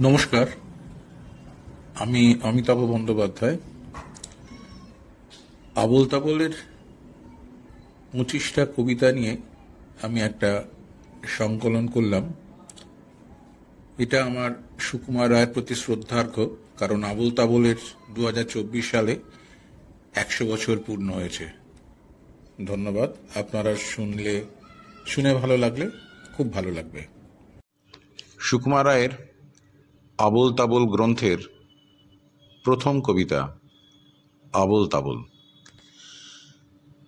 নমস্কার, আমি অমিতাভ বন্দ্যোপাধ্যায়। আবোল তাবোলের 25টা কবিতা নিয়ে আমি একটা সংকলন করলাম। এটা আমার সুকুমার রায়ের প্রতি শ্রদ্ধার্ঘ, কারণ আবোল তাবোলের 2024 সালে 100 বছর পূর্ণ হয়েছে। ধন্যবাদ। আপনারা শুনে ভালো লাগলে খুব ভালো লাগবে। সুকুমার রায়ের আবোল তাবোল গ্রন্থের প্রথম কবিতা আবোল তাবোল।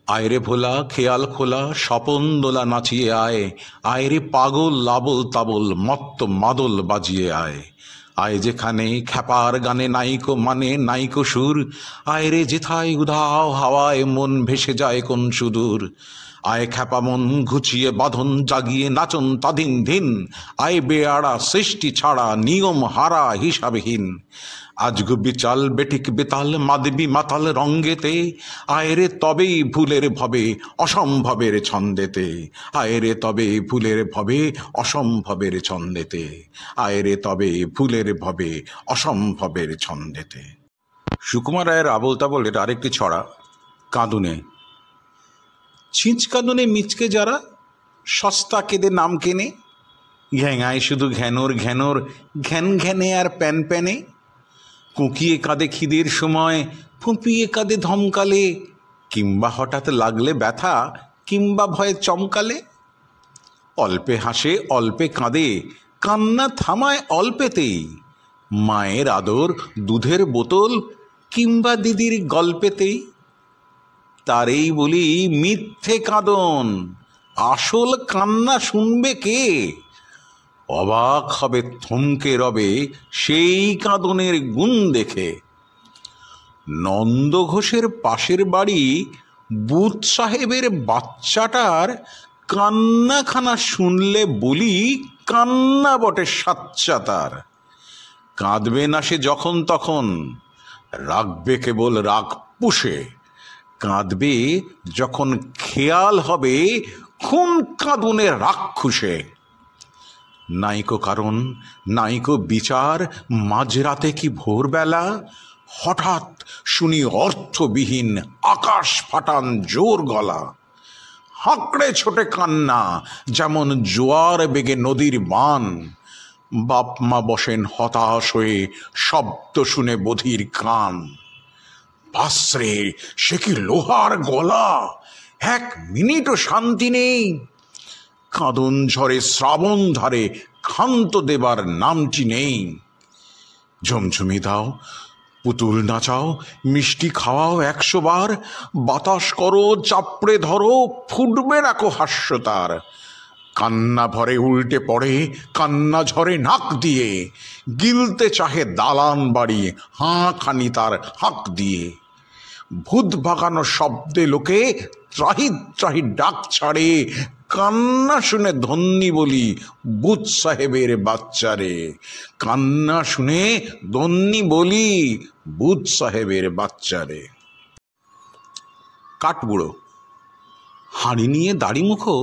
আয়রে ভোলা খেয়াল খোলা স্বপন দোলা নাচিয়ে আয়, আয়রে পাগল আবোল তাবোল মত্ত মাদল বাজিয়ে আয়। আয় যেখানে খ্যাপার গানে নাইকো মানে নাইকো সুর, আয়রে যেথায় উধাও হাওয়ায় মন ভেসে যায় কোন সুদূর। আয় খ্যাপা মন ঘুচিয়ে বাঁধন জাগিয়ে নাচন তাদিন ধিন, আয় বেয়াড়া সৃষ্টি ছাড়া নিয়ম হারা হিসাবহীন। আজগু বিচাল বেঠিক বেতাল মাদবি মাতাল রঙ্গেতে, আয়রে তবেই ভুলের ভবে অসম্ভবের ছন্দেতে। আয়রে তবে ভুলের ভবে অসম্ভবের ছন্দেতে, আয়রে তবে ভুলের ভবে অসম্ভবের ছন্দেতে। সুকুমার রায়ের আবোল তাবোলের আরেকটি ছড়া কাঁদুনে। ছিঁচ কাঁদুনে মিচকে যারা সস্তা কেঁদে নাম কেনে, ঘ্যাঙায় শুধু ঘ্যানোর ঘ্যানোর ঘ্যান ঘ্যানে আর প্যান প্যানে। কুঁকিয়ে কাঁদে খিদের সময়, ফুঁপিয়ে কাঁদে ধমকালে, কিংবা হঠাৎ লাগলে ব্যথা, কিংবা ভয়ে চমকালে। অল্পে হাসে অল্পে কাঁদে, কান্না থামায় অল্পেতেই। মায়ের আদর দুধের বোতল কিংবা দিদির গল্পেতেই। তারেই বলি মিথ্যে কাঁদন, আসল কান্না শুনবে কে? অবাক হবে থমকে রবে সেই কাঁদনের গুণ দেখে। নন্দ ঘোষের পাশের বাড়ি বুধ সাহেবের বাচ্চাটার কান্নাখানা শুনলে বলি কান্না বটে সাচ্চা তার। কাঁদবে না সে যখন তখন, রাখবে কেবল রাগ পুষে। কাঁদবে যখন খেয়াল হবে খুন কাঁদুনে রাক্ষুসে। নাইকো কারণ নাইকো বিচার, মাঝরাতে কি ভোরবেলা হঠাৎ শুনি অর্থবিহীন আকাশ ফাটান জোর গলা। হাঁকড়ে ছোটে কান্না যেমন জোয়ার বেগে নদীর বান। বাপ মা বসেন হতাশ হয়ে শব্দ শুনে বধির কান। বাসরে সে কি লোহার গলা, 1 মিনিটও শান্তি নেই। কাঁদন ঝরে শ্রাবণ ধারে ক্ষান্ত দেবার নামটি নেই। ঝুমঝুমি দাও পুতুল নাচাও মিষ্টি খাওয়াও 100 বার, বাতাস করো চাপড়ে ধরো ফুটবে রাখো হাস্য তার। কান্না ভরে উল্টে পড়ে কান্না ঝরে নাক দিয়ে, গিলতে চাহে দালান বাড়ি হাঁ খানি তার হাঁক দিয়ে। ভূত ভাগানো শব্দে লোকে ত্রাহি ত্রাহি ডাক ছাড়ে, কান্না শুনে ধন্যি বলি বুধ সাহেবের বাচ্চারে। কান্না শুনে ধন্যি বলি বুধ সাহেবের বাচ্চারে। কাঠবুড়ো। হাঁড়ি নিয়ে দাড়ি মুখো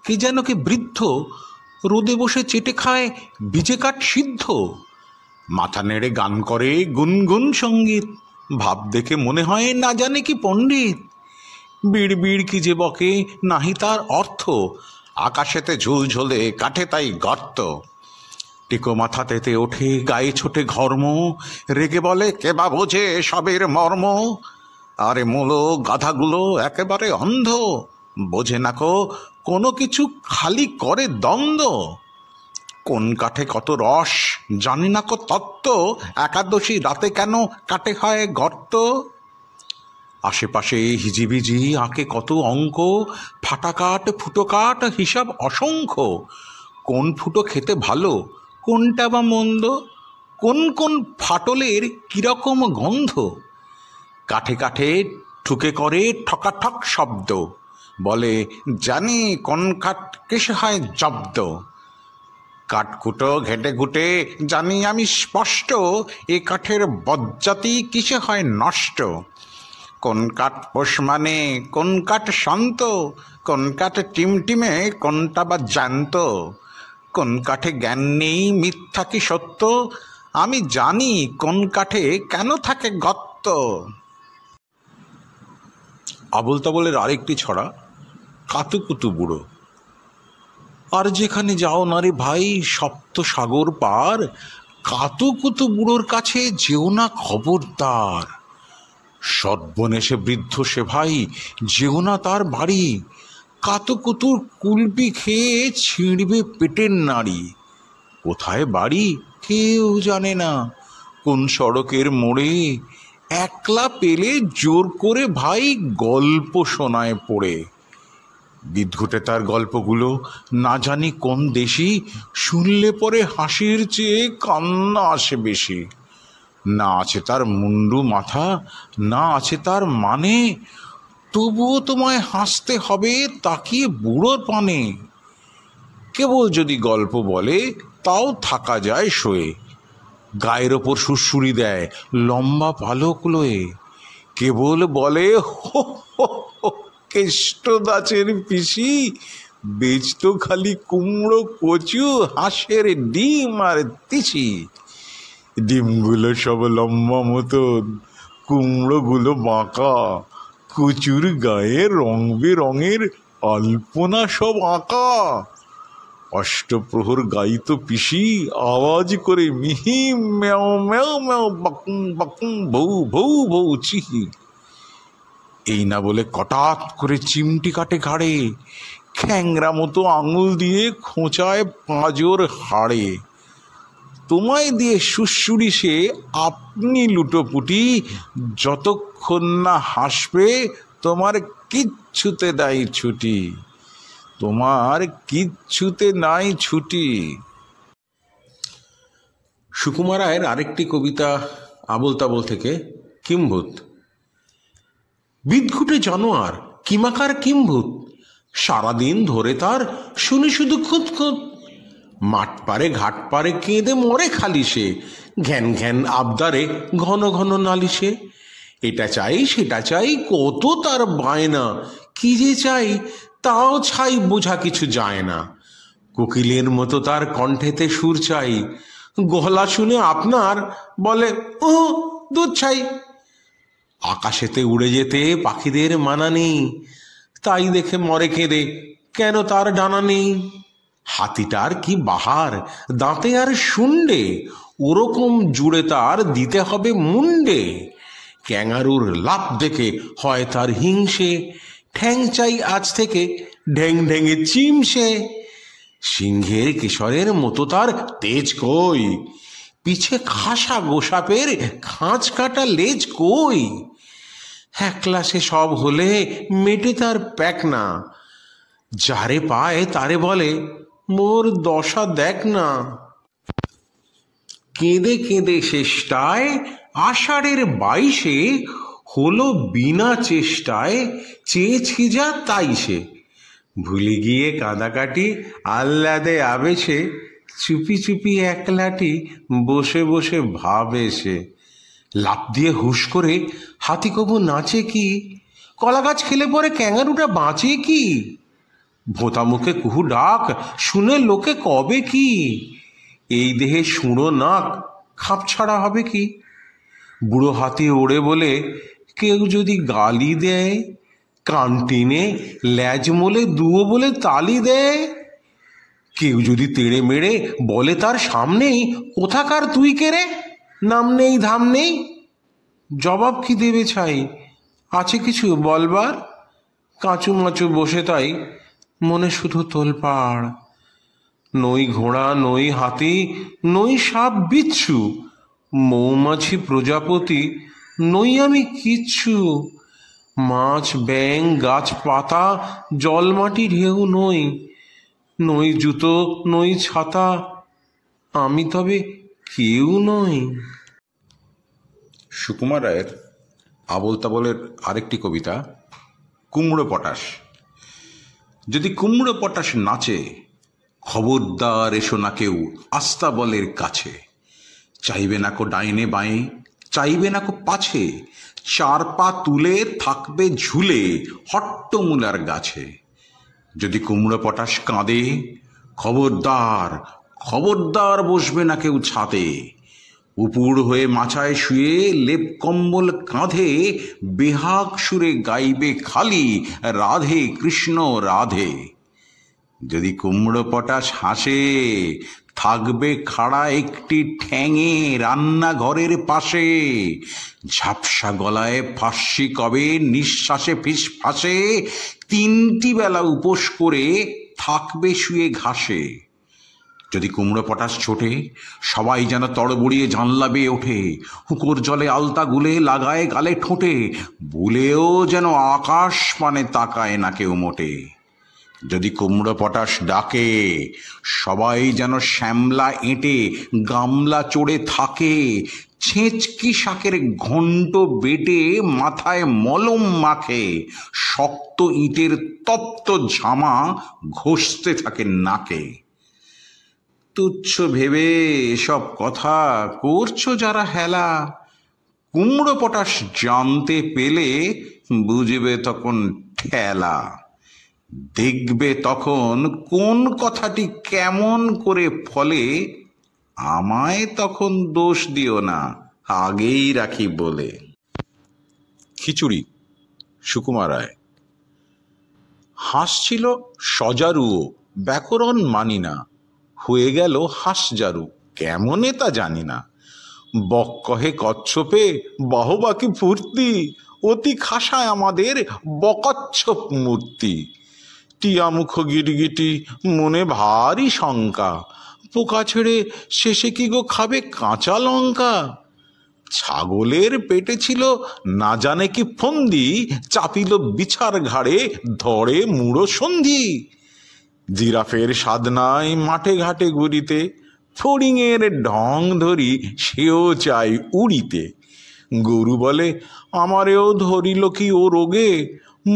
কে যেন কে বৃদ্ধ, রোদে বসে চেটে খায় ভিজে কাঠ সিদ্ধ। মাথা নেড়ে গান করে গুনগুন সঙ্গীত, ভাব দেখে মনে হয় না জানে কি পণ্ডিত। বিড় বিড় কি যে বকে নাহি তার অর্থ, আকাশেতে ঝুলঝোলে কাঠে তাই গর্ত। টিকো মাথা তেতে ওঠে গায়ে ছোটে ঘর্ম, রেগে বলে কে বা বোঝে সবের মর্ম। আরে মূলো গাধাগুলো একেবারে অন্ধ, বোঝে না কো কোনো কিছু খালি করে দ্বন্দ্ব। কোন কাঠে কত রস জানি না কো তত্ত্ব, একাদশী রাতে কেন কাটে হয় গর্ত। আশেপাশে হিজিবিজি আঁকে কত অঙ্ক, ফাটা কাঠ ফুটো কাঠ হিসাব অসংখ্য। কোন ফুটো খেতে ভালো কোনটা বা মন্দ, কোন কোন ফাটলের কিরকম গন্ধ। কাঠে কাঠে ঠুকে করে ঠকাঠক শব্দ, বলে জানি কোন কাঠ কিসে হয় জব্দ। কাঠকুটো ঘেটে ঘুটে জানি আমি স্পষ্ট, এ কাঠের বজ্জাতি কিসে হয় নষ্ট। কোন কাঠ পোষ মানে কোন কাঠ শান্ত, কোন কাঠ টিমটিমে কোনটা বা জ্যান্ত। কোন কাঠে জ্ঞান নেই মিথ্যা কি সত্য, আমি জানি কোন কাঠে কেন থাকে গর্ত। আবোল তাবোলের আরেকটি ছড়া, কাতুকুতু বুড়ো। আর যেখানে যাও না রে ভাই সপ্ত সাগর পার, কাতুকুতু বুড়োর কাছে যেও না খবরদার। সর্বনেশে বৃদ্ধ সে ভাই, যেও না তার বাড়ি, কাতুকুতুর কুলপি খেয়ে ছিঁড়বে পেটের নাড়ি। কোথায় বাড়ি কেউ জানে না, কোন সড়কের মোড়ে, একলা পেলে জোর করে ভাই গল্প শোনায় পড়ে। বিদঘুটে তার গল্পগুলো না জানি কোন দেশি, শুনলে পরে হাসির চেয়ে কান্না আসে বেশি। না আছে তার মুন্ডু মাথা, না আছে তার মানে, তবুও তোমায় হাসতে হবে তাকিয়ে বুড়োর পানে। কেবল যদি গল্প বলে তাও থাকা যায় শোয়ে, গায়ের ওপর সুরসুরি দেয় লম্বা পালক লয়ে। কেবল বলে হো হো হো, কেষ্টদাচের পিসি বেচতো খালি কুমড়ো কচু, হাঁসের ডিম আর তিসি। ডিমগুলো সব লম্বা মতন, কুমড়োগুলো বাঁকা, কচুর গায়ে রং বেরঙের আলপনা সব আঁকা। অষ্টপ্রহর গাইত পিসি আওয়াজ করে মিহি ম্যাও ম্যাও ম্যাও, বাকুম বাকুম, বউ বউ বউ চিহি। এই না বলে কটাত করে চিমটি কাটে ঘাড়ে, খ্যাংরা মতো আঙুল দিয়ে খোঁচায় পাঁজর হাড়ে। তোমায় দিয়ে সুরসুরি সে আপনি লুটোপুটি, যতক্ষণ না হাসবে তোমার কিচ্ছুতে দেয় ছুটি, তোমার কিচ্ছুতে নাই ছুটি। সুকুমার রায়ের আরেকটি কবিতা আবোল তাবোল থেকে, কিম্ভূত। বিদঘুটে জানোয়ার কিমাকার কিম্ভূত, সারাদিন ধরে তার শুনি শুধু খুঁত খুঁত। মাঠ পারে ঘাট পারে কেঁদে মরে খালি সে, ঘ্যান ঘ্যান আবদারে ঘন ঘন নালিশে। এটা চাই সেটা চাই কত তার বায়না, কি যে চাই তাও ছাই বোঝা কিছু যায় না। কোকিলের মতো তার কণ্ঠেতে সুর চাই, গলা শুনে আপনার বলে ও দুধ ছাই। আকাশেতে উড়ে যেতে পাখিদের মানা নেই, তাই দেখে মরে কেঁদে কেন তার ডানা নেই। হাতিটার কি বাহার দাঁতে আর শুন্ডে, ওরকম জুড়ে তার দিতে হবে মুন্ডে। ক্যাঙারুর লাফ দেখে হয় তার হিংসে, ঠ্যাং চাই আজ থেকে ঢ্যাং ঢ্যাঙে চিমসে। সিংহের কিশোরের মতো তার তেজ কই, পিছে খাসা গোসাপের খাঁচ কাটা লেজ কই। একলা সে সব হলে মেটে তার প্যাকনা, যারে পায় তারে বলে মোর দশা দেখ না। কেঁদে কেঁদে শেষটায় আষাঢ়ের 22-এ হলো বিনা চেষ্টায় চেয়েছি যা তাই সে। ভুলে গিয়ে কাঁদাকাটি আহ্লাদে আবেশে, চুপি চুপি একলাটি বসে বসে ভাবে সে। লাফ দিয়ে হুশ করে হাতি কবু নাচে কি, কলা গাছ খেলে পরে ক্যাঙারুটা বাঁচে কি। ভোঁতা মুখে কুহু ডাক শুনে লোকে কবে কি, এই দেহে সুঁড়ো নাক খাপ ছাড়া হবে কি। বুড়ো হাতি ওড়ে বলে কেউ যদি গালি দেয়, কান টেনে ল্যাজ মোলে দুয়ো বলে তালি দেয়। কেউ যদি তেড়ে মেড়ে বলে তার সামনেই কোথাকার তুই কেরে, নাম নেই ধাম নেই, জবাব কি দেবে ছাই, আছে কিছু বলবার। কাঁচু মাচু বসে তাই মনে শুধু তোলপাড়। নই ঘোড়া নই হাতি নই সাপ বিচ্ছু, মৌমাছি প্রজাপতি নই আমি কিচ্ছু। মাছ ব্যাং গাছ পাতা জল মাটি ঢেউ নই, নই জুতো নই ছাতা, আমি তবে কেউ নই। সুকুমার রায়ের আবোল তাবোলের আরেকটি কবিতা, কুমড়ো পটাশ। যদি কুমড়ো পটাশ নাচে, খবরদার এসো না কেউ আস্তাবলের কাছে। চাইবে না কো ডাইনে বাঁয়ে, চাইবে না কো পাছে, 4 পা তুলে থাকবে ঝুলে হট্টমূলার গাছে। যদি কুমড়ো পটাশ কাঁদে, খবরদার খবরদার বসবে না কেউ ছাদে। উপুড় হয়ে মাচায় শুয়ে লেপ কম্বল কাঁধে বেহাগ সুরে গাইবে খালি রাধে কৃষ্ণ রাধে। যদি কুমড়ো পটাশ হাসে, থাকবে খাড়া একটি ঠ্যাঙে রান্নাঘরের পাশে। ঝাপসা গলায় ফাঁসি কবে, নিঃশ্বাসে ফিসফাসে, 3টি বেলা উপোস করে থাকবে শুয়ে ঘাসে। যদি কুমড়ো পটাশ ছোটে, সবাই যেন তড়বড়িয়ে জানলা বেয়ে ওঠে, হুঁকোর জলে আলতা গুলে লাগায় গালে ঠোঁটে, ভুলেও যেন আকাশ পানে তাকায় না কেউ মোটে। যদি কুমড়ো পটাশ ডাকে, সবাই যেন শ্যামলা এঁটে গামলা চড়ে থাকে, ছেঁচকি শাকের ঘণ্ট বেটে মাথায় মলম মাখে, শক্ত ইটের তপ্ত ঝামা ঘষতে থাকে নাকে। তুচ্ছ ভেবে এসব কথা করছো যারা হেলা, কুমড়ো পটাশ জানতে পেলে বুঝবে তখন ঠেলা। দেখবে তখন কোন কথাটি কেমন করে ফলে, আমায় তখন দোষ দিও না, আগেই রাখি বলে। খিচুড়ি, সুকুমার রায়। হাসছিল সজারুও, ব্যাকরণ মানি না, হয়ে গেল হাঁসজারু, কেমনে তা জানি না। বক কহে কচ্ছপে, বাহবাকি ফুর্তি, অতি খাসায় আমাদের বকচ্ছপ মূর্তি। টিয়া মুখ গিটগিটি, মনে ভারী শঙ্কা, পোকা ছেড়ে শেষে কি গো খাবে কাঁচা লঙ্কা। ছাগলের পেটে ছিল না জানে কি ফন্দি, চাপিল বিছার ঘাড়ে ধরে মুড়ো সন্ধি। জিরাফের স্বাদ নাই মাঠে ঘাটে ঘুরিতে, ফড়িংয়ের ঢং ধরি সেও চাই উড়িতে। গরু বলে আমারেও ধরিল কি ও রোগে,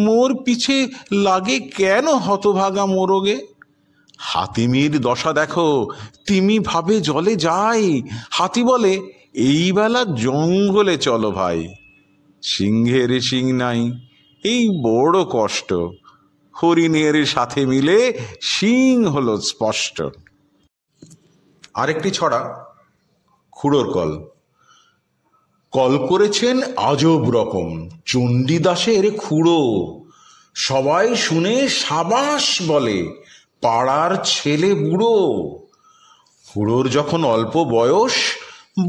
মোর পিছে লাগে কেন হতভাগা মোরগে। হাতিমির দশা দেখো, তিমি ভাবে জলে যায়, হাতি বলে এই বেলা জঙ্গলে চলো ভাই। সিংহের সিং নাই, এই বড় কষ্ট, হরিণের সাথে মিলে সিং হলো স্পষ্ট। আরেকটি ছড়া, খুড়োর কল। কল করেছেন আজব রকম চণ্ডীদাসের খুড়ো, সবাই শুনে সাবাস বলে, পাড়ার ছেলে বুড়ো। খুড়োর যখন অল্প বয়স,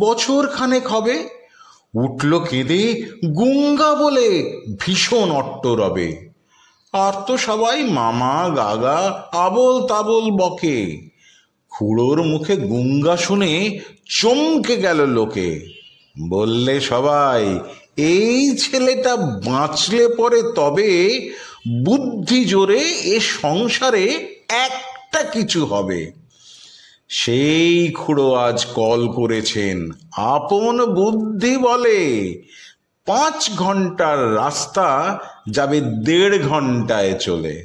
বছর খানেক হবে, উঠল কেঁদে গুঙ্গা বলে ভীষণ অট্ট রবে। আর তো সবাই মামা গাগা আবল তাবল বকে। খুড়োর মুখে গুঙ্গা শুনে চমকে গেল লোকে। বললে সবাই এই ছেলেটা বাঁচলে পরে তবে বুদ্ধি জোরে এ সংসারে একটা কিছু হবে। সেই খুড়ো আজ কল করেছেন, আপন বুদ্ধি বলে 5 ঘন্টার রাস্তা যাবে 1.5 ঘন্টায় চলে।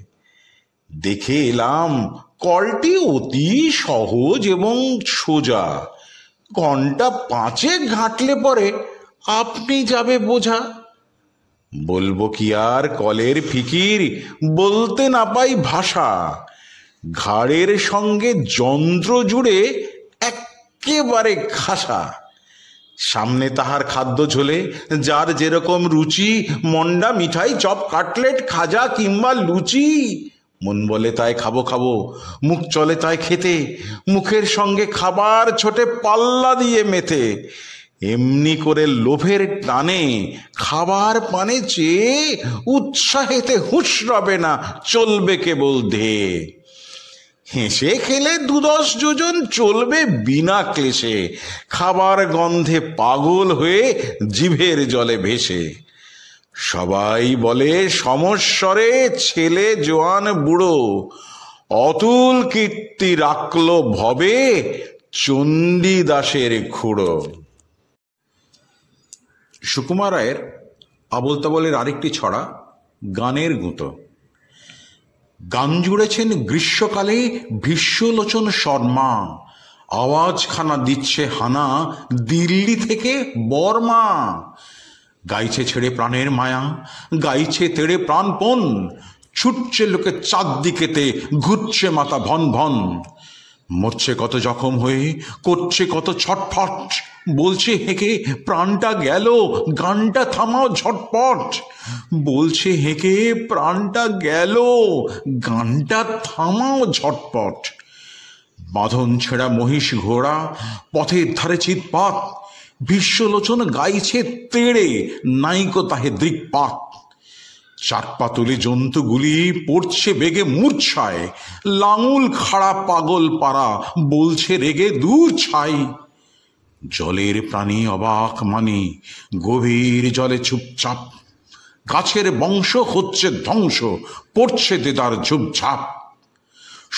দেখে এলাম কলটি অতি সহজ এবং সোজা, ঘন্টা 5 ঘাঁটলে পরে আপনি যাবে বোঝা। বলবো কি আর কলের ফিকির, বলতে না পাই ভাষা, ঘাড়ের সঙ্গে যন্ত্র জুড়ে একেবারে খাসা। সামনে তাহার খাদ্য ঝোলে যার যেরকম রুচি, মন্ডা মিঠাই চপ কাটলেট খাজা কিংবা লুচি, মন বলে তাই খাবো খাবো, মুখ চলে তাই খেতে, মুখের সঙ্গে খাবার ছোটে পাল্লা দিয়ে মেতে। এমনি করে লোভের টানে খাবার পানে চেয়ে উৎসাহেতে হুঁশ রবে না, চলবে কেবল ধেয়ে। হেসে খেলে 2-10 যোজন চলবে বিনা ক্লেশে, খাবার গন্ধে পাগল হয়ে জিভের জলে ভেসে। সবাই বলে সমস্বরে ছেলে জোয়ান বুড়ো, অতুল কীর্তি রাখল ভবে চণ্ডীদাসের খুড়ো। সুকুমার রায়ের আবোল তাবোলের আরেকটি ছড়া, গানের গুঁতো। গান জুড়েছেন গ্রীষ্মকালে ভীষ্মলোচন শর্মা, আওয়াজখানা দিচ্ছে হানা দিল্লি থেকে বর্মা। গাইছে ছেড়ে প্রাণের মায়া, গাইছে তেড়ে প্রাণপণ, ছুটছে লোকে চারদিকেতে, ঘুরছে মাথা ভন ভন। মরছে কত জখম হয়ে, করছে কত ছটফট, বলছে হেঁকে প্রাণটা গেল, গানটা থামাও ঝটপট। বলছে হেঁকে প্রাণটা গেল, গানটা থামাও ঝটপট। বাঁধন ছেঁড়া মহিষ ঘোড়া, পথের ধারে চিৎপাত, বিশ্বলোচন গাইছে তেড়ে, নাইকো তাহে দৃকপাত। চারপাতুলি জন্তুগুলি পড়ছে বেগে মূর্ছায়, লাঙুল খাড়া পাগল পাড়া বলছে রেগে দূর ছাই। জলের প্রাণী অবাক মানে, গভীর জলে চুপচাপ, গাছের বংশ হচ্ছে ধ্বংস, পড়ছে দেদার ঝুপঝাপ।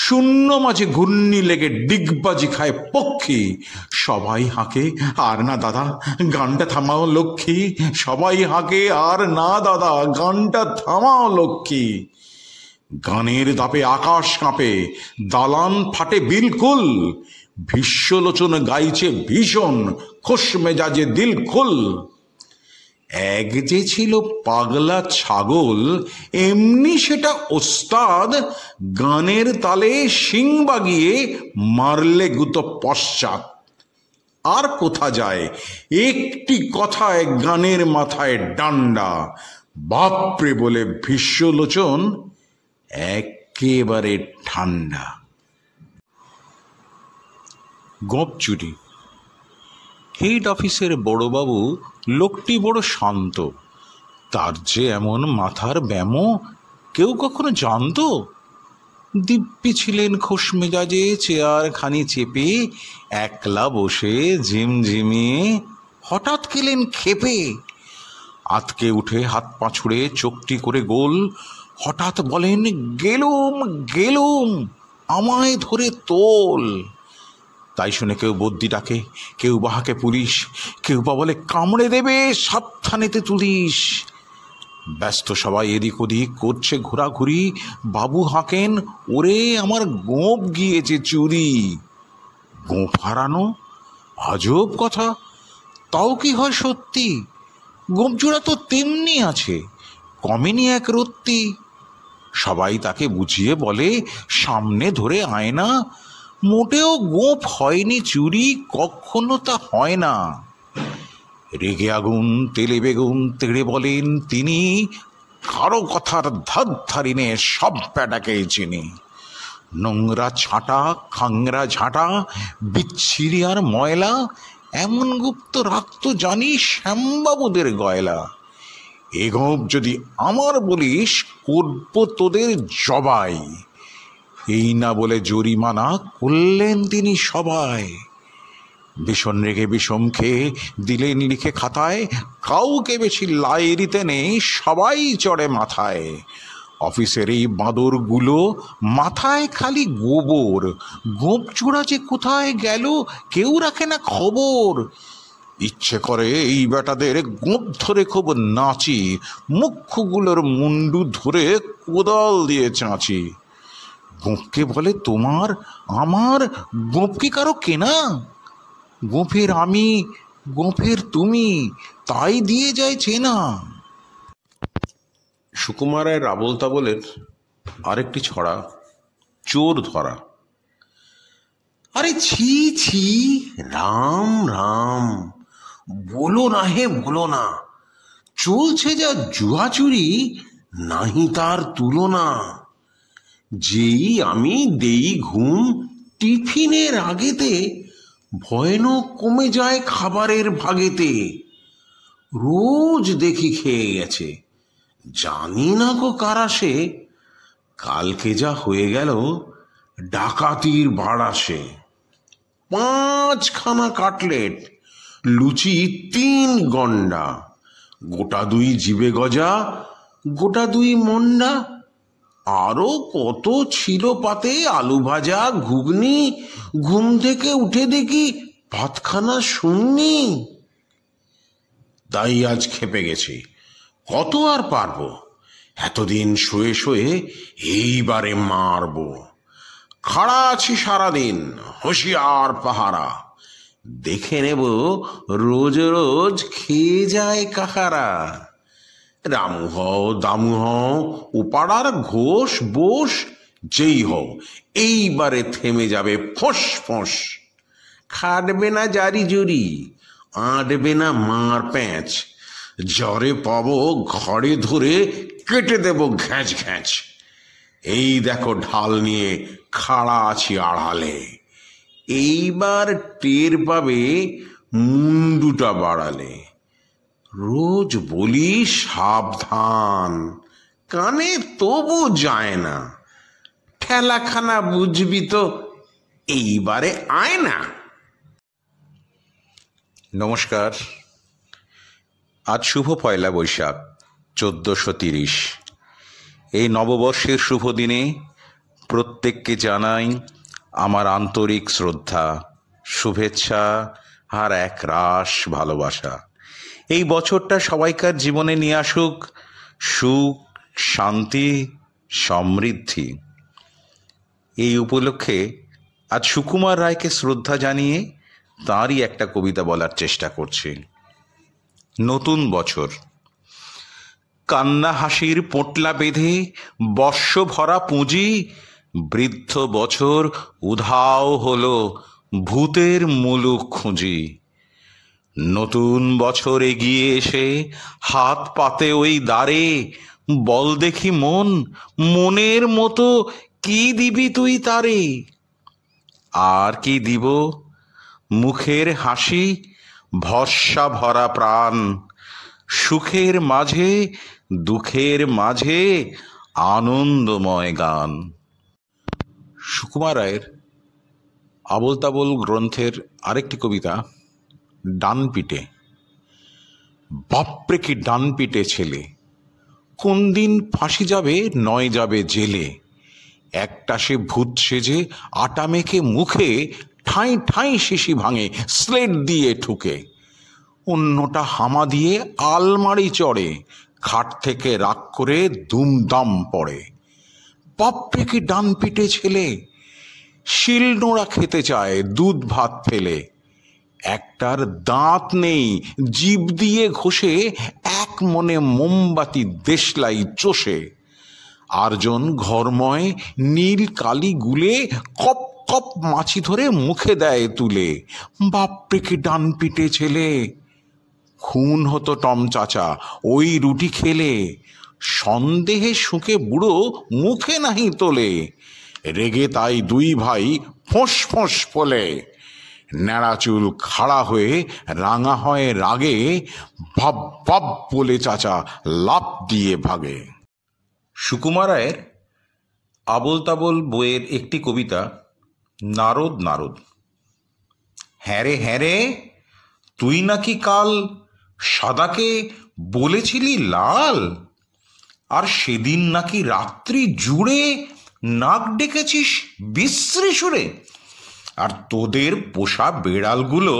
শূন্য মাঝে ঘূর্ণি লেগে ডিগবাজি খায় পক্ষী, সবাই হাঁকে আর না দাদা গানটা থামাও লক্ষ্মী। সবাই হাঁকে আর না দাদা গানটা থামাও লক্ষ্মী। গানের দাপে আকাশ কাঁপে, দালান ফাটে বিলকুল, বিশ্বলোচন গাইছে ভীষণ, খোশ মেজাজে দিলখুল। এক যে ছিল পাগলা ছাগল, এমনি সেটা ওস্তাদ, গানের তালে শিং বাগিয়ে মারলে গুতো পশ্চাৎ। আর কোথা যায় একটি কথায় গানের মাথায় ডান্ডা, বাপরে বলে বিশ্বলোচন একেবারে ঠান্ডা। গোপ চুরি। হেড অফিসের বড়বাবু লোকটি বড় শান্ত, তার যে এমন মাথার ব্যামো কেউ কখনো জানত? দিব্যি ছিলেন খোশ মেজাজে, চেয়ারখানি চেপে একলা বসে ঝিমঝিমিয়ে, হঠাৎ গেলেন খেপে। আতকে উঠে হাত পা ছুড়ে চোখটি করে গোল, হঠাৎ বলেন গেলুম গেলুম, আমায় ধরে তোল। তাই শুনে কেউ বদ্যি ডাকে, কেউ বাহাকে পুলিশ, কেউ বা বলে কামড়ে দেবে সাবধানেতে তুলিস। ব্যস্ত সবাই এদিক ওদিক করছে ঘোরাঘুরি, বাবু হাঁকেন ওরে আমার গোঁপ গিয়েছে চুরি। গোঁপ হারানো আজব কথা, তাও কি হয় সত্যি? গোঁপ জোড়া তো তেমনি আছে, কমেনি এক রত্তি। সবাই তাকে বুঝিয়ে বলে সামনে ধরে আয়না, মোটেও গোঁপ হয়নি চুরি, কখনো তা হয় না। রেগে আগুন তেলে বেগুন তেড়ে বলেন তিনি, কারো কথার ধার ধারিনে সব প্যাটাকেই চিনি। নোংরা ছাঁটা খাংরা ঝাঁটা বিচ্ছিরি আর ময়লা, এমন গুপ্ত রাখত জানি শ্যামবাবুদের গয়লা। এ গোঁপ যদি আমার বলিস করব তোদের জবাই। এই না বলে জরিমানা করলেন তিনি সবাই। ভীষণ রেগে বিষম খেয়ে দিলেন লিখে খাতায়, কাউকে বেশি লাইরিতে নেই, সবাই চড়ে মাথায়। অফিসের এই বাঁদরগুলো মাথায় খালি গোবর, গোঁপ চূড়া যে কোথায় গেল কেউ রাখে না খবর। ইচ্ছে করে এই বেটাদের গোঁপ ধরে খুব নাচি, মুখ্যগুলোর মুন্ডু ধরে কোদাল দিয়ে চাঁচি। গোঁপকে বলে তোমার আমার, গোঁপ কি কারো কেনা? গোঁফের আমি গোঁফের তুমি, তাই দিয়ে যায় চেনা। সুকুমার রায় আবোল তাবোলের আরেকটি ছড়া, চোর ধরা। আরে ছি ছি, রাম রাম, বলো না হে বলো না, চলছে যা জুয়া চুরি নাহি তার তুলনা। যেই আমি দেই ঘুম টিফিনের আগেতে, ভয়ানক কমে যায় খাবারের ভাগেতে। রোজ দেখি খেয়ে গেছে, জানি না গো কারা সে। কালকে যা হয়ে গেল ডাকাতির বাড়াসে। 5 খানা কাটলেট, লুচি 3 গন্ডা, গোটা 2 জিবে গজা, গোটা 2 মন্ডা, আরো কত ছিল পাতে, আলু ভাজা ঘুগনি। ঘুম থেকে উঠে দেখি ভাতখানা শুননি। তাই আজ খেপে গেছি, কত আর পারবো, এতদিন শুয়ে শুয়ে এইবারে মারবো। খাড়া আছি সারাদিন হুঁশিয়ার পাহারা, দেখে নেব রোজ রোজ খেয়ে যায় কাহারা। রামু হও দামু হও উপাড়ার ঘোষ বোস, যেই হও এইবারে থেমে যাবে ফোঁস ফোঁস। খাটবে না জারি জুরি, আঁটবে না মার প্যাঁচ, জ্বরে পাবো ঘরে ধরে কেটে দেব ঘ্যাঁচ ঘ্যাঁচ। এই দেখো ঢাল নিয়ে খাড়া আছি আড়ালে, এইবার টের পাবে মুন্ডুটা বাড়ালে। রোজ বলি সাবধান, কানে তবু যায় না, ঠেলাখানা বুঝবি তো এইবারে আয় না। নমস্কার। আজ শুভ পয়লা বৈশাখ 1430। এই নববর্ষের শুভ দিনে প্রত্যেককে জানাই আমার আন্তরিক শ্রদ্ধা, শুভেচ্ছা আর এক রাশ ভালোবাসা। এই বছরটা সবাইকার জীবনে নিয়ে আসুক সুখ, শান্তি, সমৃদ্ধি। এই উপলক্ষে আজ সুকুমার রায়কে শ্রদ্ধা জানিয়ে তাঁরই একটা কবিতা বলার চেষ্টা করছি। নতুন বছর। কান্না হাসির পোঁটলা বেঁধে বর্ষ ভরা পুঁজি, বৃদ্ধ বছর উধাও হলো ভূতের মুলুক খুঁজি। নতুন বছর এগিয়ে এসে হাত পাতে ওই দ্বারে, বল দেখি মন, মনের মতো কি দিবি তুই তারে? আর কি দিব? মুখের হাসি, ভরসা ভরা প্রাণ, সুখের মাঝে দুঃখের মাঝে আনন্দময় গান। সুকুমার রায়ের আবোল তাবোল গ্রন্থের আরেকটি কবিতা, ডান পিটে। বাপরে কি ডান পিটে ছেলে, কোন দিন ফাঁসি যাবে নয় যাবে জেলে। একটা সে ভূত সেজে আটা মেখে মুখে ঠাঁই ঠাঁই শিশি ভাঙে স্লেট দিয়ে ঠুকে। অন্যটা হামা দিয়ে আলমারি চড়ে, খাট থেকে রাগ করে দুমদাম পড়ে। বাপরে কি ডান পিটে ছেলে, শিল নোড়া খেতে চায় দুধ ভাত ফেলে। একটার দাঁত নেই, জিভ দিয়ে ঘষে এক মনে মোমবাতি দেশলাই চষে। আরজন ঘরময় নীল কালি গুলে কপ কপ মাছি ধরে মুখে দেয় তুলে। বাপরে কি ডান পিটে ছেলে, খুন হতো টম চাচা ওই রুটি খেলে। সন্দেহে শুকে বুড়ো মুখে নাহি তোলে, রেগে তাই দুই ভাই ফোঁস ফোঁস ফোলে। ন্যাড়া চুল খাড়া হয়ে রাঙা হয় রাগে, ভাব ভাব বলে চাচা লাফ দিয়ে ভাগে। সুকুমার রায়ের আবোল তাবোল বইয়ের একটি কবিতা, নারদ নারদ। হ্যাঁ রে, তুই নাকি কাল সাদাকে বলেছিলি লাল, আর সেদিন নাকি রাত্রি জুড়ে নাক ডেকেছিস বিশ্রী সুরে। আর তোদের পোষা বেড়ালগুলো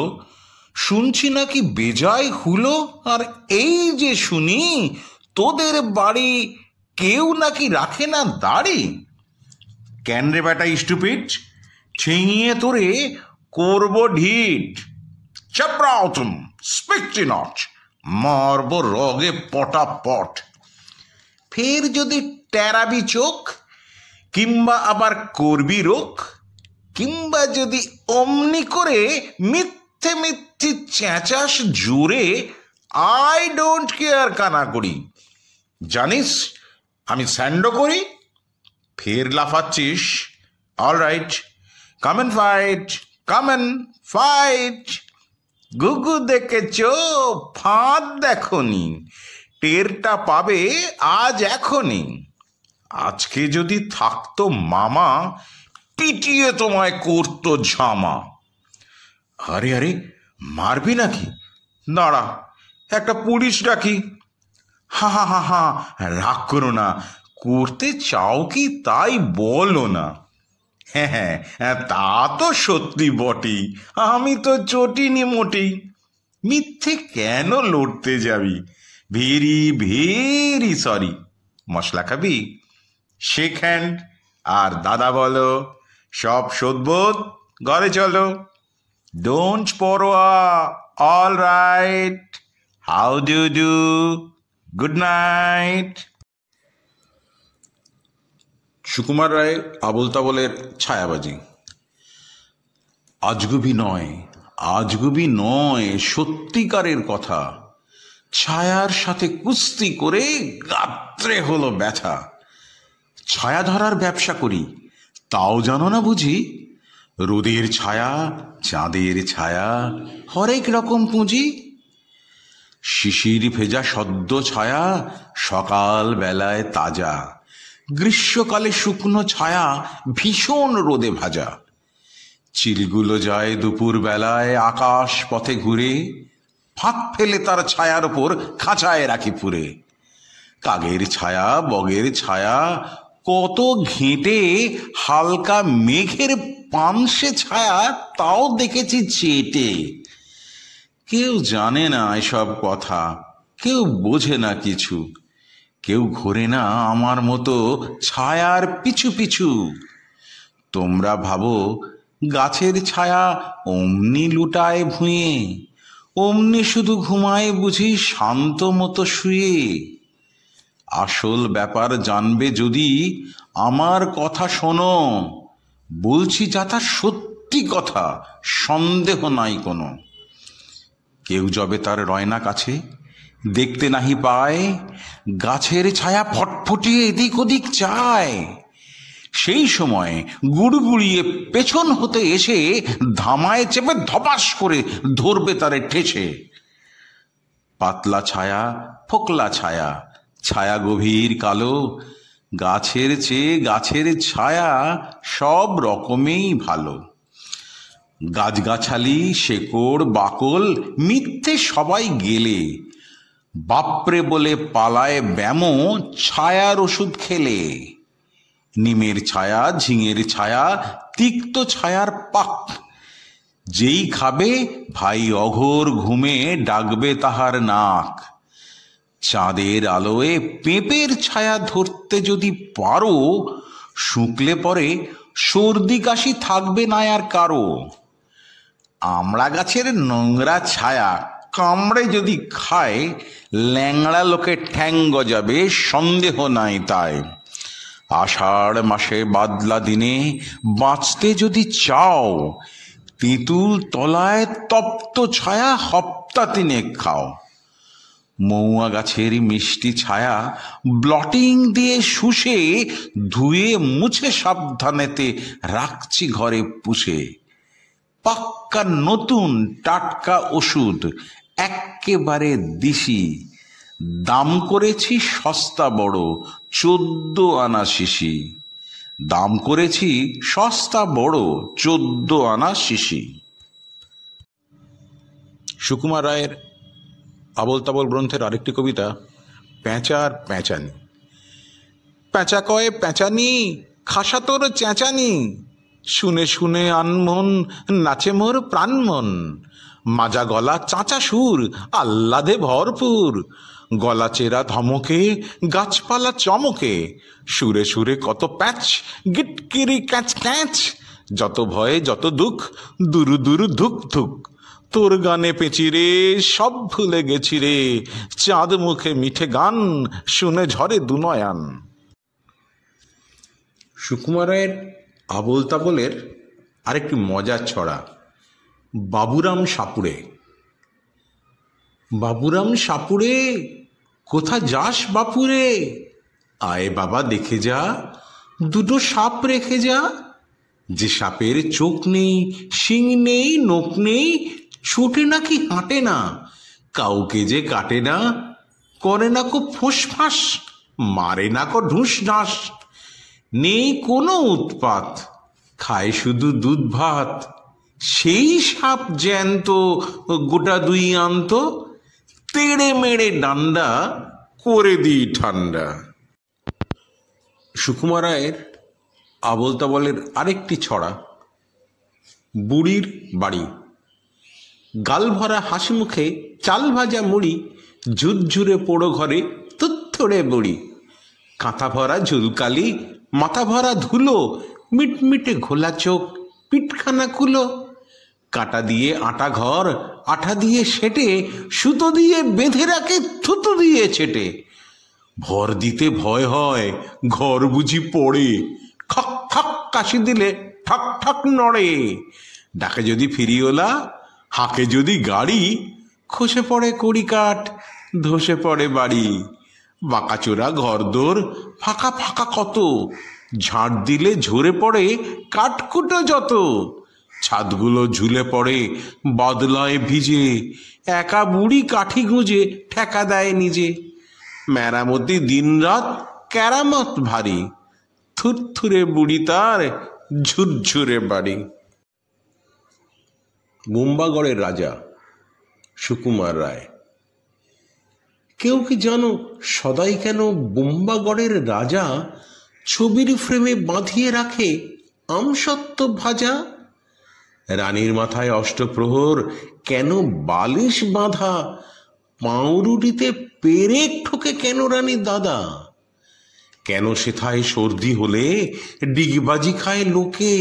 শুনছি নাকি বেজায় হুলো। আর এই যে শুনি তোদের বাড়ি কেউ নাকি রাখে না দাড়ি। কেন রে বেটা স্টুপিড, ছিঙিয়ে তোরে করবো ঢিট। চাপড়াও তুম স্পিকটি নট, মারব রগে পটাপট। ফের যদি টেরাবি চোখ, কিংবা আবার করবি রোক, কিংবা যদি অমনি করে মিথ্যে মিথ্যে চেঁচাস জোরে, আই ডোন্ট কেয়ার কানা করি। জানিস আমি স্যান্ডো করি। ফের লাফাচ্ছিস, all right, come and fight, come and fight. গুগু দেখেছ ফাঁদ দেখনি, টেরটা পাবে আজ এখনই। আজকে যদি থাকতো মামা, পিটিয়ে তোমায় করতো ঝামা। আরে মারবি নাকি? দাঁড়া একটা পুলিশ ডাকি। হা হা হা হা, রাগ করো না, করতে চাও কি তাই বলো না। হ্যাঁ, তা তো সত্যি বটেই, আমি তো চটিনি মোটেই। মিথ্যে কেন লড়তে যাবি? Very very sorry. মশলা খাবি? Shake hand. আর দাদা বলো, সব শোধবোধ, ঘরে চলো। ডোন্ট পরোয়া, all right, how do, good night. Sukumar রায়ের আবোল তাবোলের ছায়াবাজি। আজগুবি নয়, আজগুবি নয়, সত্যিকারের কথা। ছায়ার সাথে কুস্তি করে গাত্রে হলো ব্যথা। ছায়া ধরার ব্যবসা করি, তাও জানো না বুঝি? রোদের ছায়া, চাঁদের ছায়া, হরেক রকম পুঁজি। শিশির ভেজা সদ্য ছায়া, সকাল বেলায় তাজা। গ্রীষ্মকালে শুকনো ছায়া, ভীষণ রোদে ভাজা। চিলগুলো যায় দুপুর বেলায় আকাশ পথে ঘুরে, ফাঁক ফেলে তার ছায়ার ওপর খাঁচায় রাখি পুরে। কাগের ছায়া, বগের ছায়া, কত ঘেঁটে হালকা মেঘের পানসে ছায়া, তাও দেখেছি চেটে। কেউ জানে না এসব কথা, কেউ বোঝে না কিছু, কেউ ঘোরে না আমার মতো ছায়ার পিছু পিছু। তোমরা ভাবো গাছের ছায়া অমনি লুটায় ভুঁয়ে, অমনি শুধু ঘুমায় বুঝি শান্ত মতো শুয়ে। আসল ব্যাপার জানবে যদি আমার কথা শোনো, বলছি যা তা সত্যি কথা, সন্দেহ নাই কোনো। কেউ যবে তার রয়না কাছে দেখতে নাহি পায়, গাছের ছায়া ফটফটিয়ে এদিক ওদিক চায়। সেই সময় গুড়গুড়িয়ে পেছন হতে এসে ধামায় চেপে ধপাস করে ধরবে তারে ঠেসে। পাতলা ছায়া, ফোকলা ছায়া, ছায়া গভীর কালো, গাছের চেয়ে গাছের ছায়া সব রকমেই ভালো। গাছগাছালি, শেকড়, বাকল মিথ্যে সবাই গেলে, বাপরে বলে পালায় ব্যামো ছায়ার ওষুধ খেলে। নিমের ছায়া, ঝিঙের ছায়া, তিক্ত ছায়ার পাক, যেই খাবে ভাই অঘোর ঘুমে ডাকবে তাহার নাক। চাঁদের আলোয় পেঁপের ছায়া ধরতে যদি পারো, শুকলে পরে সর্দি কাশি থাকবে না আর কারো। আমড়া গাছের নোংরা ছায়া কামড়ে যদি খায়, ল্যাংড়া লোকে ঠ্যাং গজাবে, সন্দেহ নাই তাই। আষাঢ় মাসে বাদলা দিনে বাঁচতে যদি চাও, তেঁতুল তলায় তপ্ত ছায়া হপ্তা তিনেক খাও। মৌয়া গাছের মিষ্টি ছায়া ব্লটিং দিয়ে শুষে, ধুয়ে মুছে সাবধানেতে রাখছি ঘরে পুষে। পাক্কা নতুন টাটকা ওষুধ, এক্কেবারে দিশি, দাম করেছি সস্তা বড়, 14 আনা শিশি। দাম করেছি সস্তা বড়, 14 আনা শিশি। সুকুমার রায়ের আবোল তাবোল গ্রন্থের আরেকটি কবিতা, প্যাঁচা আর প্যাঁচানি। প্যাঁচা কয়ে প্যাঁচানি, খাসা তোর চেঁচানি, শুনে শুনে আনমন নাচে মোর প্রাণমন। মাজা গলা চাঁচা সুর, আহ্লাদে ভরপুর, গলা চেরা ধমকে গাছপালা চমকে। সুরে সুরে কত প্যাচ, গিটকিরি ক্যাচ ক্যাচ, যত ভয়ে যত দুঃখ, দুরু দুরু ধুক ধুক। তোর গানে পেঁচি রে, সব ভুলে গেছি রে, চাঁদ মুখে মিঠে গান, শুনে ঝরে দুনয়ান। সুকুমার রায়ের আবোল তাবোলের আরেকটি মজার ছড়া, বাবুরাম সাপুড়ে। বাবুরাম সাপুড়ে, কোথা যাস বাপুরে? আয় বাবা দেখে যা, দুটো সাপ রেখে যা। যে সাপের চোখ নেই, শিং নেই, নোক নেই, ছোটে নাকি হাঁটে না, কাউকে যে কাটে না, করে না কো ফোঁসফাঁস, মারে না কো ঢুস ঢাস। নেই কোনো উৎপাত, খায় শুধু দুধ ভাত। সেই সাপ জ্যান্ত গোটা 2 আনত, তেড়ে মেড়ে ডান্ডা করে দিই ঠান্ডা। সুকুমার রায়ের আবোল তাবোলের আরেকটি ছড়া, বুড়ির বাড়ি। গাল ভরা হাসি মুখে চাল ভাজা মুড়ি, ঝুরঝুরে পোড়ো ঘরে তুত্থড়ে বুড়ি। কাঁথা ভরা ঝুলকালি, মাথা ভরা ধুলো, মিটমিটে ঘোলা চোখ, পিঠখানা কুলো। কাটা দিয়ে আটা ঘর, আঠা দিয়ে সেটে, সুতো দিয়ে বেঁধে রাখে থুতু দিয়ে ছেটে। ভর দিতে ভয় হয়, ঘর বুঝি পড়ে, খক খক কাশি দিলে ঠক ঠক নড়ে। ডাকে যদি ফিরিওলা, হাঁকে যদি গাড়ি, খসে পড়ে কড়িকাঠ, ধসে পড়ে বাড়ি। বাঁকাচোরা ঘরদোর, ফাঁকা ফাঁকা কত, ঝাঁট দিলে ঝরে পড়ে কাঠকুটো যত। ছাদগুলো ঝুলে পড়ে বদলায় ভিজে, একা বুড়ি কাঠি গুঁজে ঠেকা দেয় নিজে। মেরামতি দিনরাত কেরামত ভারী, থুরথুরে বুড়ি তার ঝুরঝুরে বাড়ি। বোম্বাগড়ের রাজা সুকুমার রায়। কেউ কি জানো সদাই কেন বোম্বাগড়ের রাজা ছবির ফ্রেমে বাঁধিয়ে রাখে আমসত্ত্ব ভাজা? রানীর মাথায় অষ্টপ্রহর কেন বালিশ বাঁধা? পাউরুটিতে পেরেক ঠোকে কেন রানীর দাদা? কেন সেথায় সর্দি হলে ডিগবাজি খায় লোকে?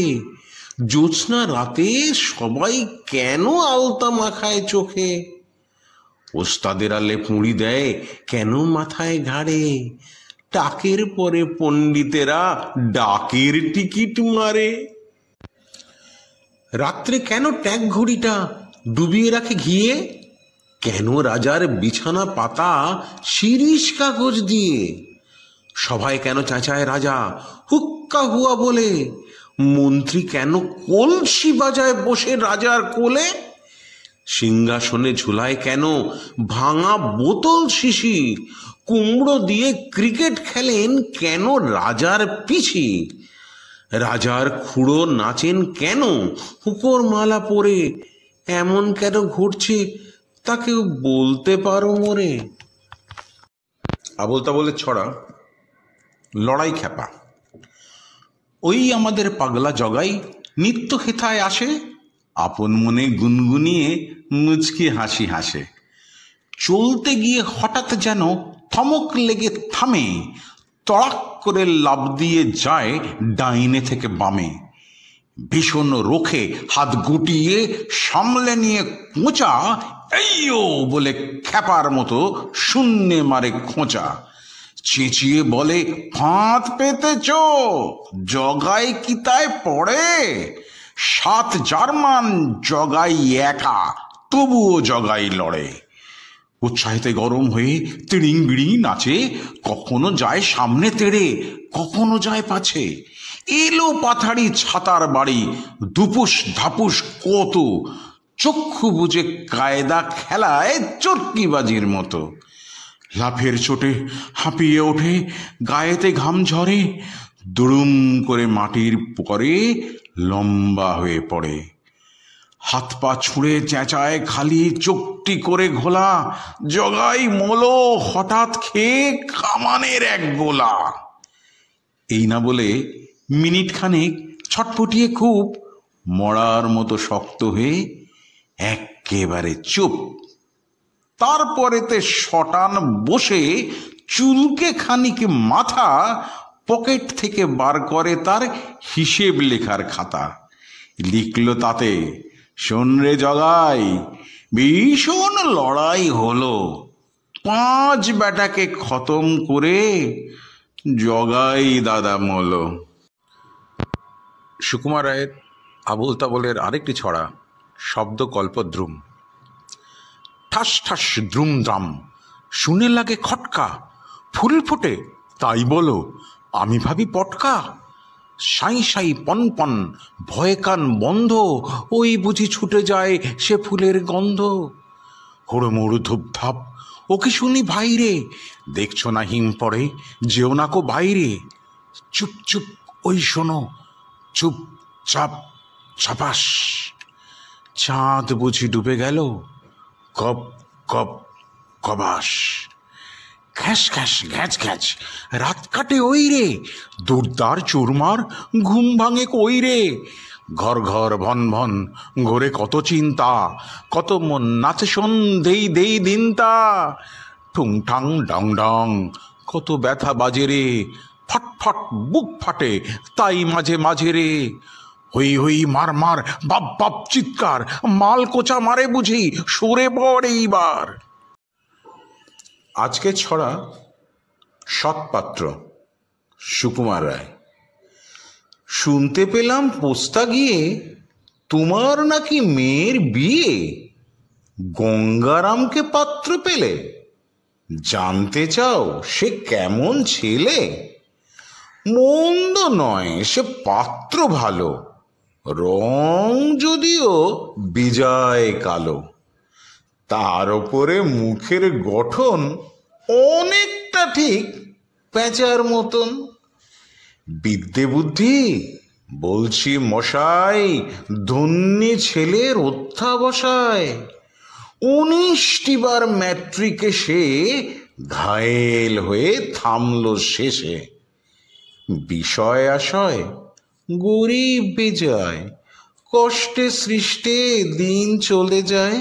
জ্যোৎস্না রাতে সবাই কেন আলতা মাখায় চোখে? ওস্তাদের আলে পুঁড়ি দেয় কেন মাথায় ঘাড়ে? টাকের পরে পণ্ডিতেরা ডাকের টিকিট মারে। রাত্রে কেন ট্যাগ ঘড়িটা ডুবিয়ে রাখে ঘিয়ে? কেন রাজার বিছানা পাতা শিরিষ কাগজ দিয়ে? সবাই কেন চেঁচায় রাজা হুক্কা হুয়া বলে? মন্ত্রী কেন কলসি বাজায় বসে রাজার কোলে? সিংহাসনে ঝুলায় কেন ভাঙা বোতল শিশি? কুমড়ো দিয়ে ক্রিকেট খেলেন কেন রাজার পিছি? রাজার খুড়ো নাচেন কেন হুকোর মালা পরে? এমন কেন ঘটছে তা কেউ বলতে পারো মোরে? আবোল তাবোলের ছড়া লড়াই খ্যাপা। ওই আমাদের পাগলা জগাই নিত্য হেথায় আসে, আপন মনে গুনগুনিয়ে মুচকি হাসি হাসে। চলতে গিয়ে হঠাৎ যেন থমক লেগে থামে, তড়াক করে লাফ দিয়ে যায় ডাইনে থেকে বামে। ভীষণ রোখে হাত গুটিয়ে সামলে নিয়ে কোঁচা, এইও বলে খ্যাপার মতো শূন্যে মারে খোঁচা। চেঁচিয়ে বলে ফাঁদ পেতেছ, জগাই কি তাই পড়ে? 7 জার্মান জগাই একা, তবুও জগাই লড়ে। উৎসাহিতে গরম হয়ে তিড়িং বিড়িং নাচে, কখনো যায় সামনে তেড়ে, কখনো যায় পাছে। এলো পাথাড়ি ছাতার বাড়ি, দুপুস ধাপুস কত, চক্ষু বুঝে কায়দা খেলায় চরকিবাজির মতো। লাফের চোটে হাঁপিয়ে ওঠে, গায়েতে ঘাম ঝরে, দুড়ুম করে মাটির পরে লম্বা হয়ে পড়ে। হাত পা ছুঁড়ে চেঁচায় খালি, চোখটি করে ঘোলা, জগাই মোলো হঠাৎ খেয়ে কামানের এক গোলা। এই না বলে মিনিট খানেক ছটফটিয়ে খুব, মরার মতো শক্ত হয়ে একেবারে চুপ। তারপরেতে শটান বসে চুলকে খানিক মাথা, পকেট থেকে বার করে তার হিসেব লেখার খাতা। লিখল তাতে, শোন রে জগাই, ভীষণ লড়াই হলো, 5 বেটাকে খতম করে জগাই দাদা মলো। সুকুমার রায়ের আবোল তাবোলের আরেকটি ছড়া শব্দকল্পদ্রুম। ঠাস ঠাস দ্রুম দ্রাম, শুনে লাগে খটকা, ফুল ফোটে তাই বলো, আমি ভাবি পটকা। সাই সাই পন পন, ভয়ে কান বন্ধ, ওই বুঝি ছুটে যায় সে ফুলের গন্ধ। হুড়োমুড়ো ধূপধাপ, ওকে শুনি ভাইরে, দেখছো না হিম পড়ে, যেও না কো বাইরে। চুপ চুপ ওই শোনো, চুপ চাপ ছাপাস, চাঁদ বুঝি ডুবে গেল, কপ কপ কবাস। ঘ্যাস ঘ্যাস ঘ্যাচ ঘ্যাচ, রাত কাটে ওই রে, দুর্দার চুরমার, ঘুম ভাঙে কই রে। ঘর ঘর ভন ভন, ঘোরে কত চিন্তা, কত মন নাচে সন্ধেই দেই দিনতা। ঠুং ঠাং ডং ডং, কত ব্যথা বাজে রে, ফট ফট বুক ফাটে তাই মাঝে মাঝে রে। হই হই মার মার, বাপ বাপ চিৎকার, মাল কোচা মারে বুঝি, সরে পড়ে এইবার। আজকে ছড়া সৎপাত্র, সুকুমার রায়। শুনতে পেলাম পোস্তা গিয়ে, তোমার নাকি মেয়ের বিয়ে। গঙ্গারামকে পাত্র পেলে? জানতে চাও সে কেমন ছেলে? মন্দ নয়, সে পাত্র ভালো, রং যদিও বিজয় কালো। তার উপরে মুখের গঠন অনেকটা ঠিক পেঁচার মতন। বিদ্যে বুদ্ধি বলছি মশাই, ধন্যী ছেলের অধ্যাবসায়। 19টি বার ম্যাট্রিকে সে ঘায়েল হয়ে থামল শেষে। বিষয় আশয় গরিব বেজায়, কষ্টে সৃষ্টে দিন চলে যায়।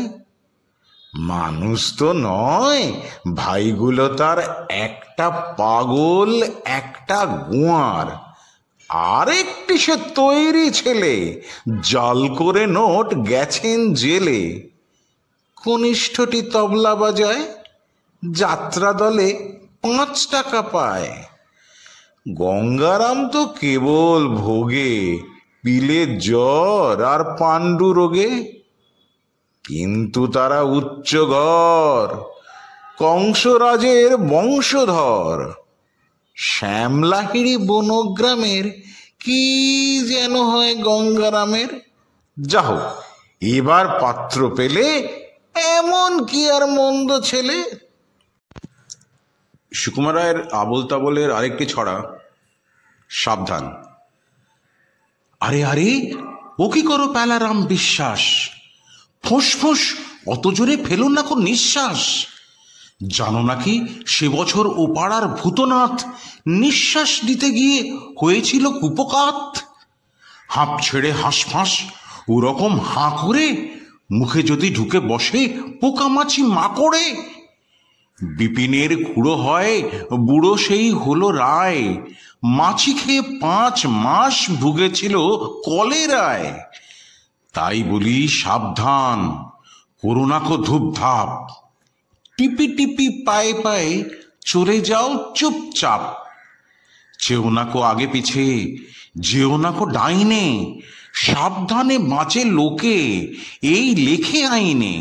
মানুষ তো নয় ভাইগুলো তার, একটা পাগল একটা গোয়ার। আরেকটি সে তৈরি ছেলে, জাল করে নোট গেছেন জেলে। কনিষ্ঠটি তবলা বাজায়, যাত্রা দলে 5 টাকা পায়। গঙ্গারাম তো কেবল ভোগে পিলের জ্বর আর পাণ্ডু রোগে। কিন্তু তারা উচ্চঘর, কংসরাজের বংশধর। শ্যামলাহিড়ি বনগ্রামের কি যেন হয় গঙ্গারামের। যা হোক, এবার পাত্র পেলে, এমন কি আর মন্দ ছেলে। সুকুমার রায়ের আবোল তাবোলের আরেকটি ছড়া, সাবধান। আরে আরে, ও কি করো প্যালারাম বিশ্বাস, ফোঁস ফোঁস অত জোরে ফেলো না কো নিঃশ্বাস। জানো নাকি সে বছর ও পাড়ার ভূতনাথ নিঃশ্বাস দিতে গিয়ে হয়েছিল কুপকাত। হাঁপ ছেড়ে হাঁসফাঁস ওরকম হাঁ করে, মুখে যদি ঢুকে বসে পোকামাছি মাকড়ে। বিপিনের খুঁড়ো হয় বুড়ো সেই হলো রায়, মাছি খেয়ে 5 মাস ভুগেছিল কলেরায়। তাই বলি সাবধান, করোনা কো ধূপধাপ। টিপি টিপি পায়ে পায়ে চলে যাও চুপচাপ। চেও না কো আগে পিছে, যেও না কো ডাইনে। সাবধানে বাঁচে লোকে, এই লেখে আইনে।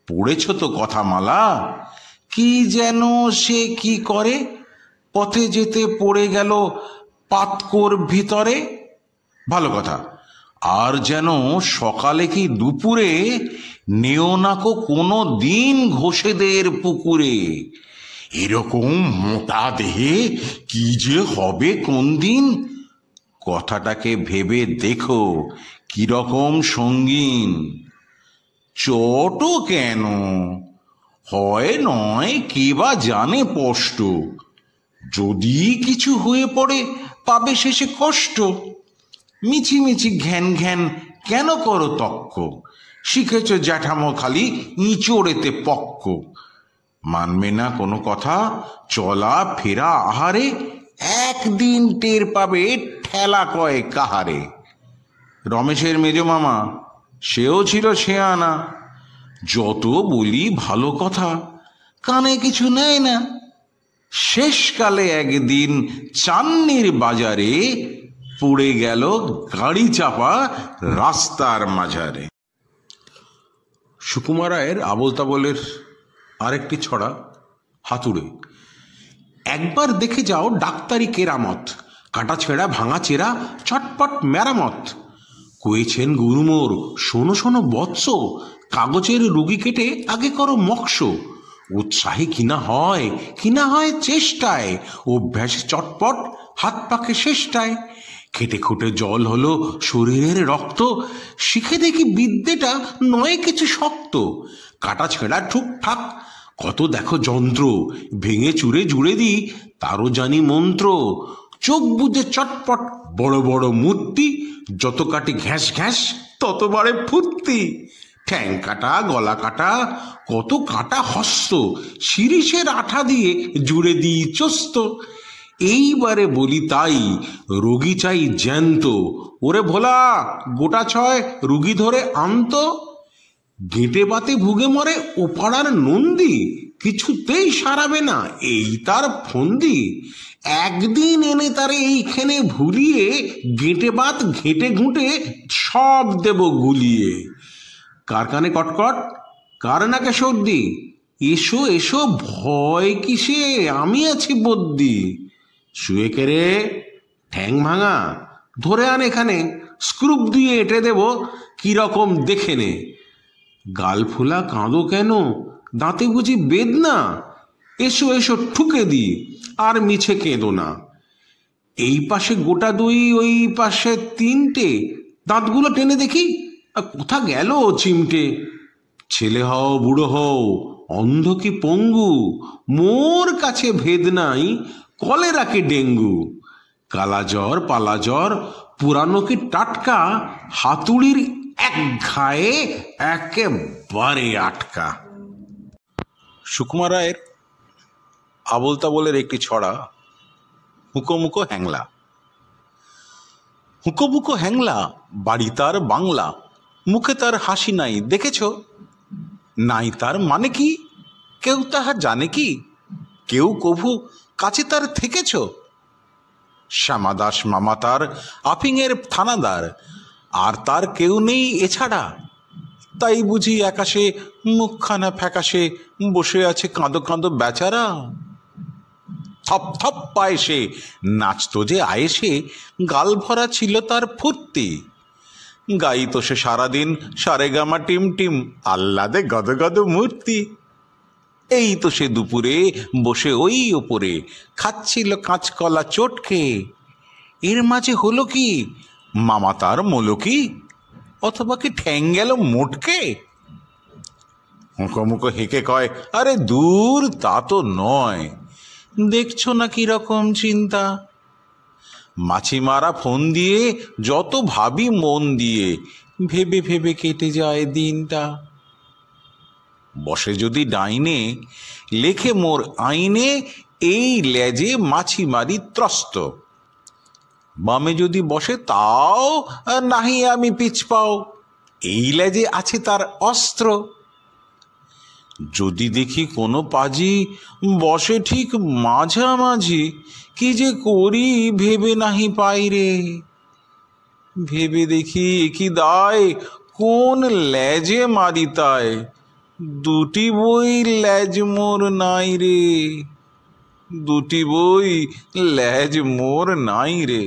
পড়েছ তো কথামালা, কি যেন সে কি করে, পথে যেতে পড়ে গেল পাতকোর ভিতরে। ভালো কথা। আর যেন সকালে কি দুপুরে নেও নাকো কোনো দিন ঘোষেদের পুকুরে। এরকম মোটা দেহে কি যে হবে কোন দিন। কথাটাকে ভেবে দেখো কিরকম সঙ্গীন। চটো কেন হয় নয়, কে বা জানে স্পষ্ট। যদি কিছু হয়ে পড়ে পাবে শেষে কষ্ট। মিছিমিছি ঘ্যান ঘ্যান কেন করো তক্ক, শিখেছ জ্যাঠামো খালি ইঁচড়েতে পক্ক। মানবে না কোনো কথা, চলা ফেরা আহারে, একদিন টের পাবে ঠেলা কয় কাহারে। রমেশের মেজ মামা, সেও ছিল শেয়ানা। যত বলি ভালো কথা, কানে কিছু নেয় না। শেষকালে একদিন চান্নির বাজারে পড়ে গেল গাড়ি চাপা রাস্তার মাঝারে। সুকুমার রায়ের আবোল তাবোলের আরেকটি ছড়া, হাতুড়ে। একবার দেখে যাও ডাক্তারি কেরামত, কাটা ছেঁড়া ভাঙা চেরা চটপট মেরামত। কয়েছেন গুরুমোর শোনো শোনো বৎস, কাগজের রুগী কেটে আগে করো মক্স। উৎসাহে কিনা হয় চেষ্টায়, অভ্যাসে চটপট হাত পাকে শেষটায়। খেটে খুঁটে জল হলো শরীরের রক্ত, শিখে দেখি বিদ্যেটা নয় কিছু শক্ত। কাটা ছেঁড়া ঠুকঠাক কত দেখো যন্ত্র, ভেঙে চুরে জুড়ে দিই তারও জানি মন্ত্র। চোখ বুজে চটপট বড় বড় মূর্তি, যত কাটি ঘ্যাস ঘ্যাস তত বাড়ে ফুর্তি। ঠ্যাং কাটা গলা কাটা কত কাটা হস্ত, শিরিষের আঠা দিয়ে জুড়ে দিই চস্ত। এইবারে বলি তাই, রোগী চাই জ্যান্ত। ওরে ভোলা, গোটা 6 রুগী ধরে আনত। গেঁটে বাতে ভুগে মরে ও পাড়ার নন্দী, কিছুতেই সারাবে না এই তার ফন্দি। একদিন এনে তারে এইখানে ভুলিয়ে, গেঁটে বাত ঘেঁটে ঘুঁটে সব দেব গুলিয়ে। কার কানে কটকট, কার নাকে সর্দি? এসো এসো, ভয় কিসে, আমি আছি বদ্যি। শুয়ে কেড়ে ঠ্যাং ভাঙা, ধরে আন এখানে, স্ক্রুপ দিয়ে এঁটে দেব, কিরকম দেখে নে। গাল ফোলা কাঁদো কেন, দাঁতে বুঝি বেদনা? এসো এসো, ঠুকে দি, আর মিছে কেঁদো না। এই পাশে গোটা দুই, ওই পাশে তিনটে, দাঁতগুলো টেনে দেখি, কোথা গেল চিমটে? ছেলে হও বুড়ো হও, অন্ধ কি পঙ্গু, মোর কাছে ভেদ নাই, কলেরা কি ডেঙ্গু। কালা জ্বর পালা জ্বর, পুরানো কি টাটকা, হাতুড়ির এক ঘায়ে একেবারে আটকা। সুকুমার রায়ের আবোল তাবোলের একটি ছড়া, হুঁকোমুকো হ্যাংলা। হুঁকোমুকো হ্যাংলা, বাড়ি তার বাংলা, মুখে তার হাসি নাই দেখেছ? নাই তার মানে কি, কেউ তাহা জানে কি? কেউ কভু কাছে তার থেকেছ? শ্যামাদাস মামা তার আফিংয়ের থানাদার, আর তার কেউ নেই এছাড়া। তাই বুঝি আকাশে মুখখানা ফ্যাকাশে বসে আছে কাঁদো কাঁদো বেচারা। থপ থপ পায়ে সে নাচতো যে আয়েসে, গাল ভরা ছিল তার ফুর্তি। গাইতো সে সারাদিন সারেগামা টিম টিম, আহ্লাদে গদ গদ মূর্তি। এই তো সে দুপুরে বসে ওই ওপরে খাচ্ছিল কাঁচকলা চটকে। এর মাঝে হলো কি, মামা তার মোলকি, অথবা কি ঠ্যাং গেল মোটকে? হুঁকোমুকো হেঁকে কয়, আরে দূর, তা তো নয়, দেখছো না কিরকম চিন্তা। মাছি মারা ফোন দিয়ে যত ভাবি মন দিয়ে, ভেবে ভেবে কেটে যায় দিনটা। বসে যদি ডাইনে, লেখে মোর আইনে, এই লেজে মাছি মারি ত্রস্ত। বামে যদি বসে তাও নাহি আমি পিছপাও, এই লেজে আছে তার অস্ত্র। যদি দেখি কোনো পাজি বসে ঠিক মাঝামাঝি, কি যে করি ভেবে নাহি পাই রে। ভেবে দেখি কি দায়, কোন লেজে মারি তাই, দুটি বই লেজ মোর নাই রে, দুটি বই লেজ মোর নাই রে।